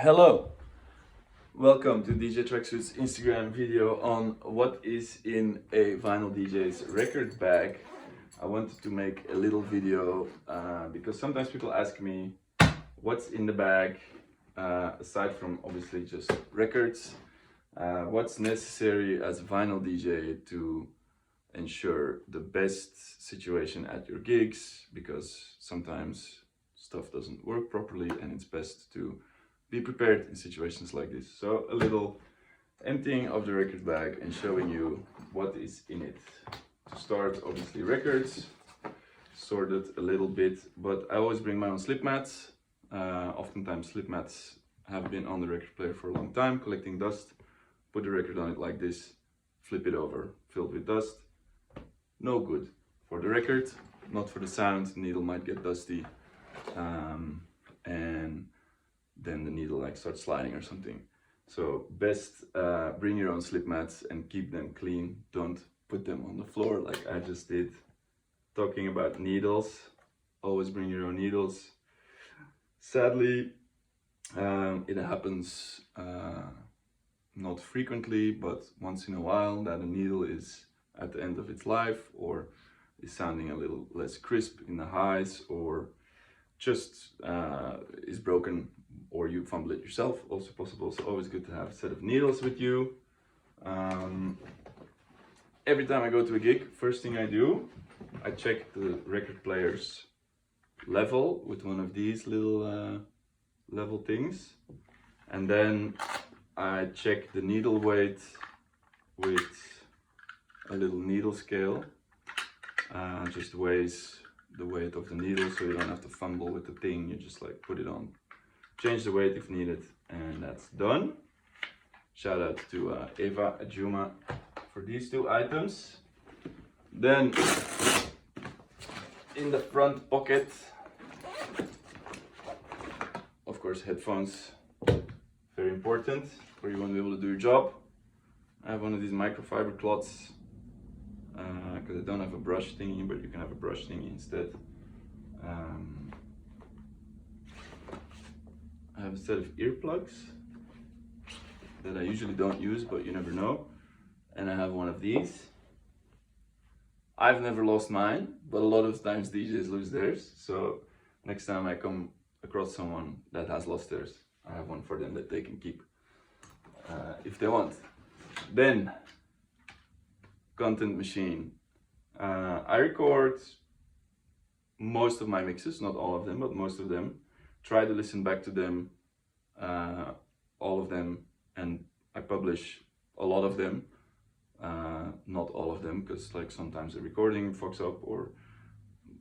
Hello, welcome to DJ Tracksuit's Instagram video on what is in a vinyl DJ's record bag. I wanted to make a little video because sometimes people ask me what's in the bag, aside from obviously just records, what's necessary as a vinyl DJ to ensure the best situation at your gigs, because sometimes stuff doesn't work properly and it's best to be prepared in situations like this. So a little emptying of the record bag and showing you what is in it. To start, obviously records, sorted a little bit, but I always bring my own slipmats. Oftentimes slipmats have been on the record player for a long time, collecting dust. Put the record on it like this, flip it over, filled with dust. No good for the record, not for the sound. The needle might get dusty, and then the needle starts sliding or something. So best bring your own slip mats and keep them clean. Don't put them on the floor like I just did. Talking about needles, always bring your own needles. Sadly, it happens not frequently, but once in a while, that a needle is at the end of its life, or is sounding a little less crisp in the highs, or just is broken, or you fumble it yourself, also possible. So always good to have a set of needles with you. Every time I go to a gig, first thing I do, I check the record player's level with one of these little level things, and then I check the needle weight with a little needle scale. Just weighs the weight of the needle, so you don't have to fumble with the thing. You just put it on, change the weight if needed, and that's done. Shout out to Eva Ajuma for these two items. Then in the front pocket, of course, headphones, very important, or you want to be able to do your job. I have one of these microfiber cloths, because I don't have a brush thingy, but you can have a brush thingy instead. I have a set of earplugs that I usually don't use, but you never know. And I have one of these. I've never lost mine, but a lot of times DJs lose theirs. So next time I come across someone that has lost theirs, I have one for them that they can keep if they want. Then, content machine. I record most of my mixes, not all of them, but most of them. Try to listen back to them, all of them, and I publish a lot of them, not all of them, because sometimes the recording fucks up, or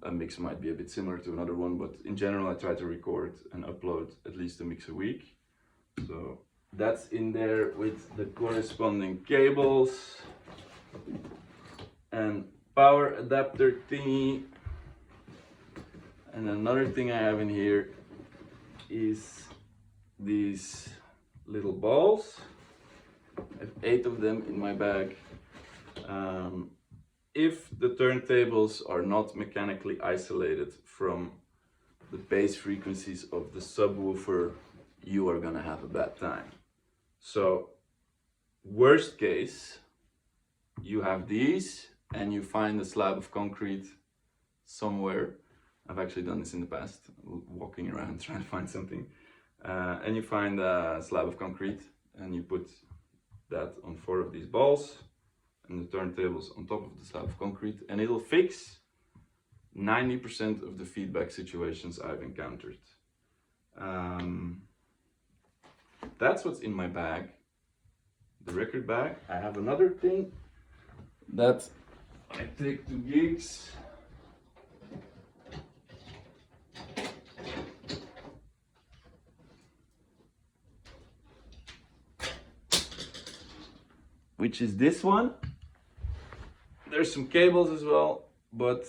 a mix might be a bit similar to another one, but in general I try to record and upload at least a mix a week. So that's in there with the corresponding cables and power adapter thingy. And another thing I have in here is these little balls. I have 8 of them in my bag. If the turntables are not mechanically isolated from the bass frequencies of the subwoofer, you are gonna have a bad time. So worst case, you have these and you find a slab of concrete somewhere. I've actually done this in the past, walking around trying to find something. And you find a slab of concrete and you put that on 4 of these balls and the turntables on top of the slab of concrete, and it'll fix 90% of the feedback situations I've encountered. That's what's in my bag, the record bag. I have another thing that I take to gigs. Which is this one. There's some cables as well, but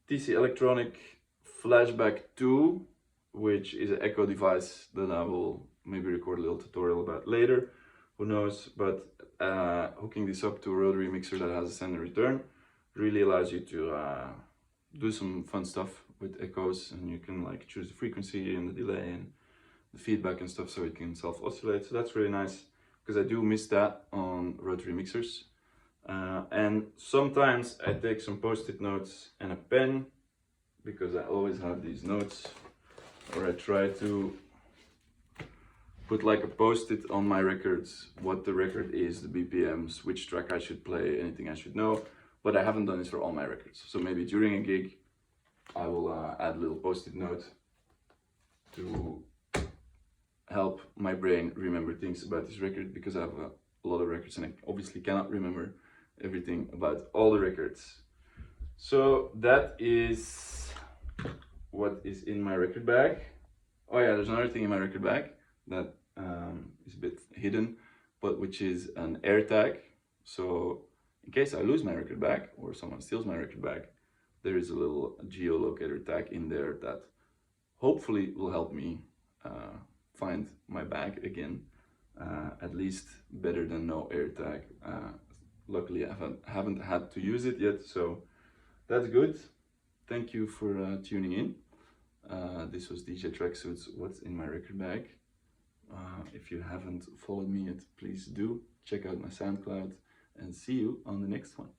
TC Electronic Flashback II, which is an echo device that I will maybe record a little tutorial about later, who knows, but hooking this up to a rotary mixer that has a send and return really allows you to do some fun stuff with echoes, and you can like choose the frequency and the delay and the feedback and stuff, so it can self-oscillate. So that's really nice, because I do miss that on rotary mixers. And sometimes I take some post-it notes and a pen, because I always have these notes, or I try to put like a post-it on my records, what the record is, the BPMs, which track I should play, anything I should know. But I haven't done this for all my records. So maybe during a gig, I will add a little post-it note to help my brain remember things about this record, because I have a lot of records and I obviously cannot remember everything about all the records. So that is what is in my record bag. Oh yeah, there's another thing in my record bag that is a bit hidden, but which is an AirTag. So in case I lose my record bag or someone steals my record bag, there is a little geolocator tag in there that hopefully will help me find my bag again. At least better than no AirTag. Luckily I haven't had to use it yet, so that's good. Thank you for tuning in. This was DJ Tracksuits, what's in my record bag. If you haven't followed me yet, please do check out my SoundCloud, and see you on the next one.